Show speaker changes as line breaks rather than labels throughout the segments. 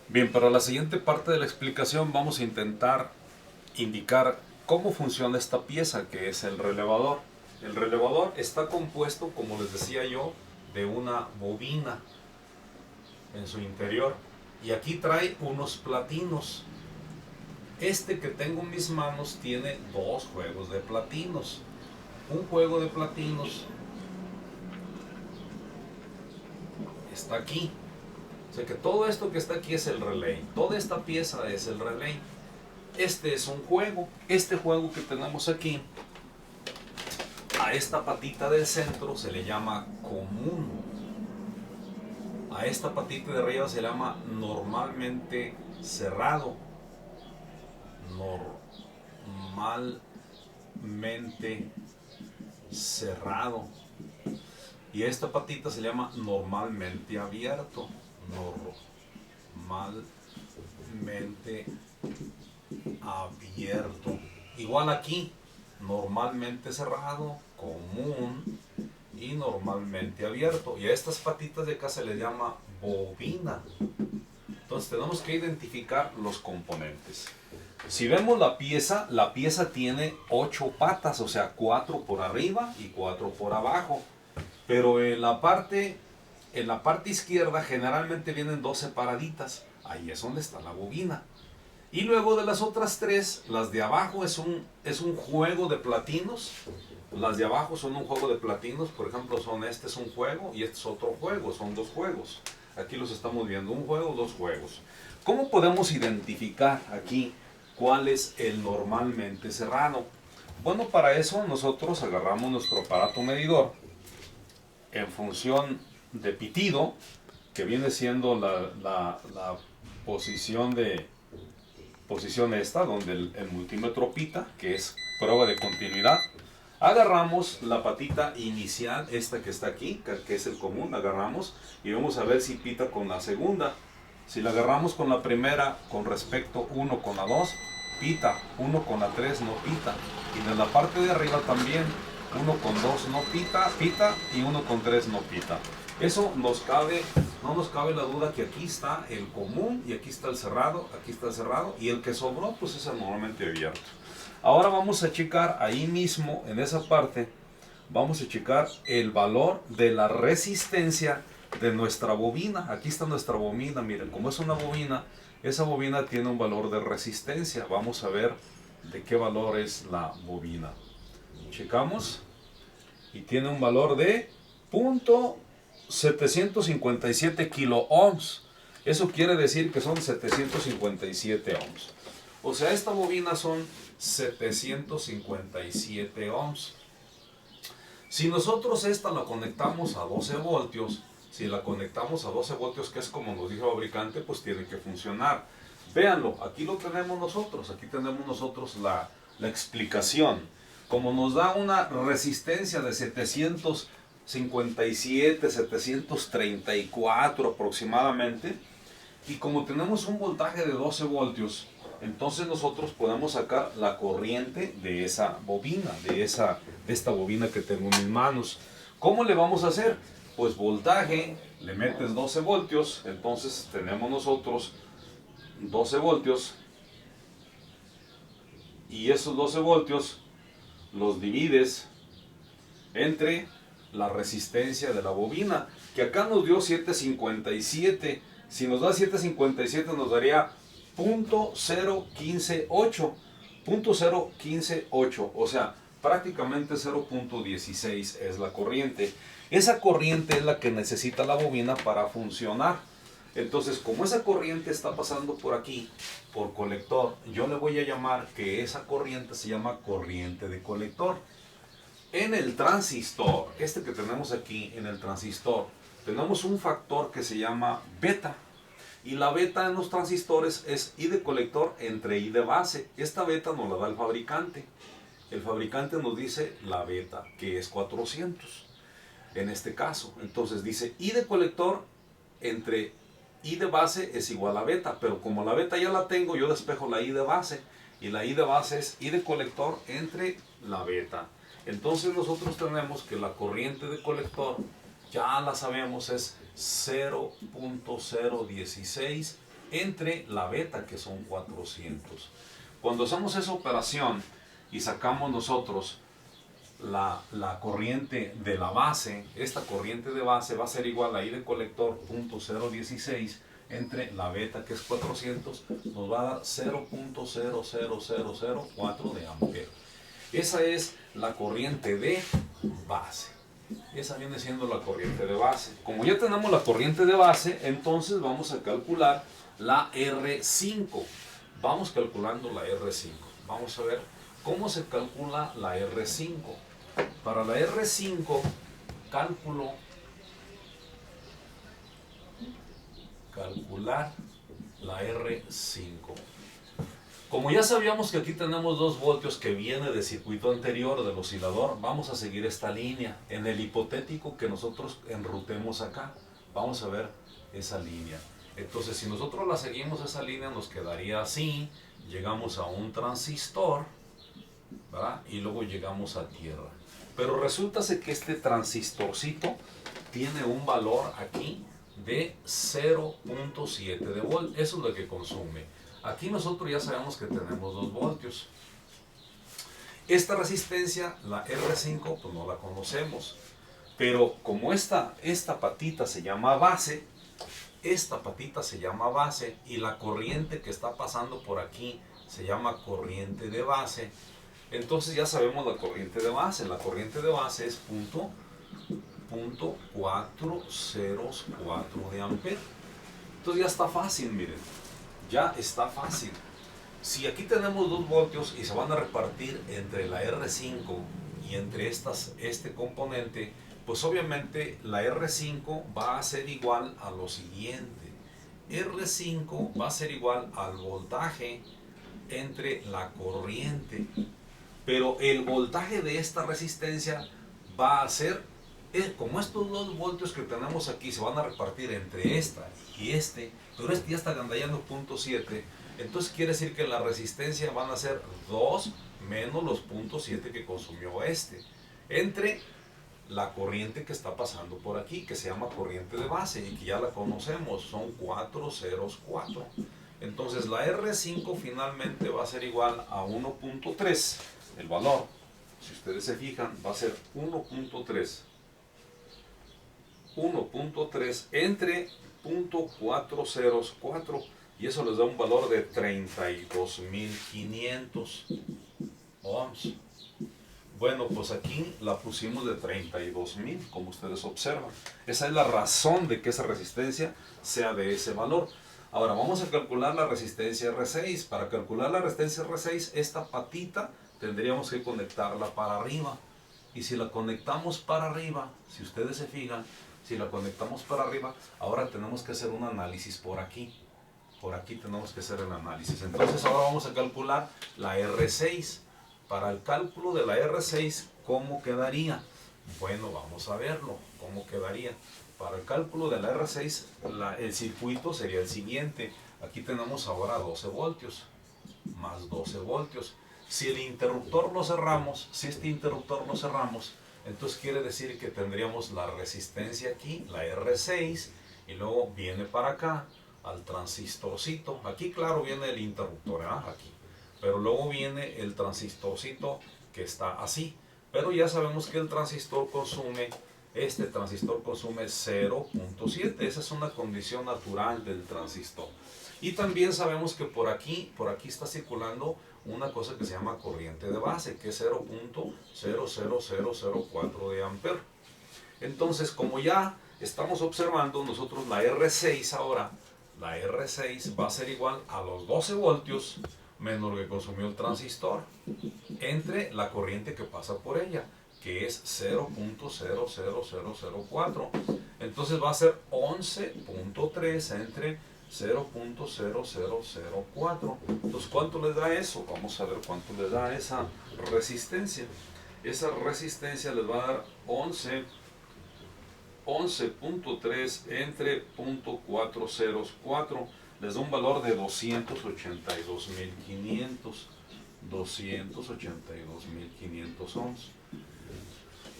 Bien, para la siguiente parte de la explicación vamos a intentar indicar cómo funciona esta pieza que es el relevador. El relevador está compuesto, como les decía yo, de una bobina en su interior y aquí trae unos platinos. Este que tengo en mis manos tiene dos juegos de platinos. Un juego de platinos está aquí. O sea que todo esto que está aquí es el relay. Toda esta pieza es el relay. Este es un juego. Este juego que tenemos aquí, a esta patita del centro se le llama común. A esta patita de arriba se llama normalmente cerrado. Normalmente cerrado. Y a esta patita se llama normalmente abierto. Normalmente abierto. Igual aquí, normalmente cerrado, común y normalmente abierto. Y a estas patitas de acá se les llama bobina. Entonces tenemos que identificar los componentes. Si vemos la pieza tiene 8 patas, o sea, 4 por arriba y 4 por abajo. Pero en la parte izquierda generalmente vienen 2 separaditas. Ahí es donde está la bobina. Y luego de las otras 3, las de abajo es un juego de platinos. Las de abajo son un juego de platinos. Por ejemplo, este es un juego y este es otro juego. Son 2 juegos. Aquí los estamos viendo. Un juego, 2 juegos. ¿Cómo podemos identificar aquí cuál es el normalmente cerrado? Bueno, para eso nosotros agarramos nuestro aparato medidor en función de pitido, que viene siendo la posición esta, donde el multímetro pita, que es prueba de continuidad. Agarramos la patita inicial, esta que está aquí, que es el común, la agarramos y vamos a ver si pita con la segunda. Si la agarramos con la primera, con respecto 1 con la 2, pita. 1 con la 3 no pita. Y de la parte de arriba también, 1 con 2 no pita, y 1 con 3 no pita. Eso no nos cabe la duda que aquí está el común y aquí está el cerrado, y el que sobró pues es el normalmente abierto. Ahora vamos a checar ahí mismo, en esa parte, vamos a checar el valor de la resistencia de nuestra bobina. Aquí está nuestra bobina, miren, como es una bobina, esa bobina tiene un valor de resistencia. Vamos a ver de qué valor es la bobina. Checamos y tiene un valor de 0.757 kilo ohms. Eso quiere decir que son 757 ohms. O sea, esta bobina son 757 ohms. Si nosotros esta la conectamos a 12 voltios, si la conectamos a 12 voltios, que es como nos dijo el fabricante, pues tiene que funcionar. Véanlo, aquí lo tenemos nosotros, aquí tenemos nosotros la explicación. Como nos da una resistencia de 757, 734 aproximadamente, y como tenemos un voltaje de 12 voltios, entonces nosotros podemos sacar la corriente de esa bobina, de esta bobina que tengo en mis manos. ¿Cómo le vamos a hacer? Pues voltaje, le metes 12 voltios, entonces tenemos nosotros 12 voltios, y esos 12 voltios los divides entre la resistencia de la bobina, que acá nos dio 757. Si nos da 757 nos daría 0.0158, 0.0158, o sea, prácticamente 0.16 es la corriente. Esa corriente es la que necesita la bobina para funcionar. Entonces, como esa corriente está pasando por aquí, por colector, yo le voy a llamar que esa corriente se llama corriente de colector. En el transistor, este que tenemos aquí, en el transistor, tenemos un factor que se llama beta. Y la beta en los transistores es I de colector entre I de base. Esta beta nos la da el fabricante. El fabricante nos dice la beta, que es 400. En este caso, entonces dice I de colector entre I de base es igual a beta. Pero como la beta ya la tengo, yo despejo la I de base. Y la I de base es I de colector entre la beta. Entonces nosotros tenemos que la corriente de colector, ya la sabemos, es 0.016 entre la beta, que son 400. Cuando hacemos esa operación y sacamos nosotros la corriente de la base, esta corriente de base va a ser igual a I de colector .016 entre la beta, que es 400, nos va a dar 0.00004 de ampere. Esa es la corriente de base. Esa viene siendo la corriente de base. Como ya tenemos la corriente de base, entonces vamos a calcular la R5. Vamos calculando la R5. Vamos a ver cómo se calcula la R5. Para la R5, calcular la R5. Como ya sabíamos que aquí tenemos 2 voltios que viene del circuito anterior del oscilador, vamos a seguir esta línea. En el hipotético que nosotros enrutemos acá, vamos a ver esa línea. Entonces, si nosotros la seguimos esa línea, nos quedaría así. Llegamos a un transistor, ¿verdad? Y luego llegamos a tierra. Pero resulta que este transistorcito tiene un valor aquí de 0.7 de volt. Eso es lo que consume. Aquí nosotros ya sabemos que tenemos 2 voltios. Esta resistencia, la R5, pues no la conocemos. Pero como esta patita se llama base, y la corriente que está pasando por aquí se llama corriente de base, entonces ya sabemos la corriente de base. La corriente de base es .404 de ampere. Entonces ya está fácil, miren. Ya está fácil. Si aquí tenemos 2 voltios y se van a repartir entre la R5 y entre este componente, pues obviamente la R5 va a ser igual a lo siguiente. R5 va a ser igual al voltaje entre la corriente. Pero el voltaje de esta resistencia va a ser, como estos 2 voltios que tenemos aquí se van a repartir entre esta y pero este ya está agandallando 0.7, entonces quiere decir que la resistencia van a ser 2 menos los 0.7 que consumió entre la corriente que está pasando por aquí, que se llama corriente de base y que ya la conocemos, son 4 ceros 4. Entonces la R5 finalmente va a ser igual a 1.3. El valor, si ustedes se fijan, va a ser 1.3 entre .404, y eso les da un valor de 32.500 ohms. Bueno, pues aquí la pusimos de 32.000, como ustedes observan. Esa es la razón de que esa resistencia sea de ese valor. Ahora vamos a calcular la resistencia R6. Para calcular la resistencia R6, esta patita tendríamos que conectarla para arriba. Y si la conectamos para arriba, si ustedes se fijan, si la conectamos para arriba, ahora tenemos que hacer un análisis por aquí. Por aquí tenemos que hacer el análisis. Entonces ahora vamos a calcular la R6. Para el cálculo de la R6, ¿cómo quedaría? Bueno, vamos a verlo. ¿Cómo quedaría? Para el cálculo de la R6, el circuito sería el siguiente. Aquí tenemos ahora 12 voltios, más 12 voltios. Si el interruptor lo cerramos, entonces quiere decir que tendríamos la resistencia aquí, la R6, y luego viene para acá, al transistorcito. Aquí, claro, viene el interruptor, aquí. Pero luego viene el transistorcito que está así. Pero ya sabemos que el transistor consume, este transistor consume 0.7. Esa es una condición natural del transistor. Y también sabemos que por aquí está circulando una cosa que se llama corriente de base, que es 0.00004 de ampere. Entonces, como ya estamos observando nosotros la R6 ahora, la R6 va a ser igual a los 12 voltios menos lo que consumió el transistor entre la corriente que pasa por ella, que es 0.00004. Entonces va a ser 11.3 entre 0.0004. Entonces, ¿cuánto les da eso? Vamos a ver cuánto les da esa resistencia. Esa resistencia les va a dar 11.3 entre 0.404. Les da un valor de 282.500. 282.500 ohms.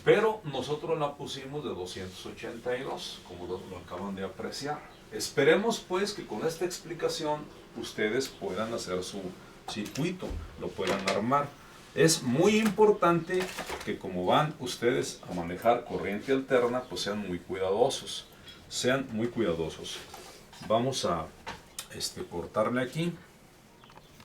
Pero nosotros la pusimos de 282, como lo acaban de apreciar. Esperemos pues que con esta explicación ustedes puedan hacer su circuito, lo puedan armar. Es muy importante que como van ustedes a manejar corriente alterna, pues sean muy cuidadosos. Sean muy cuidadosos. Vamos a cortarle aquí.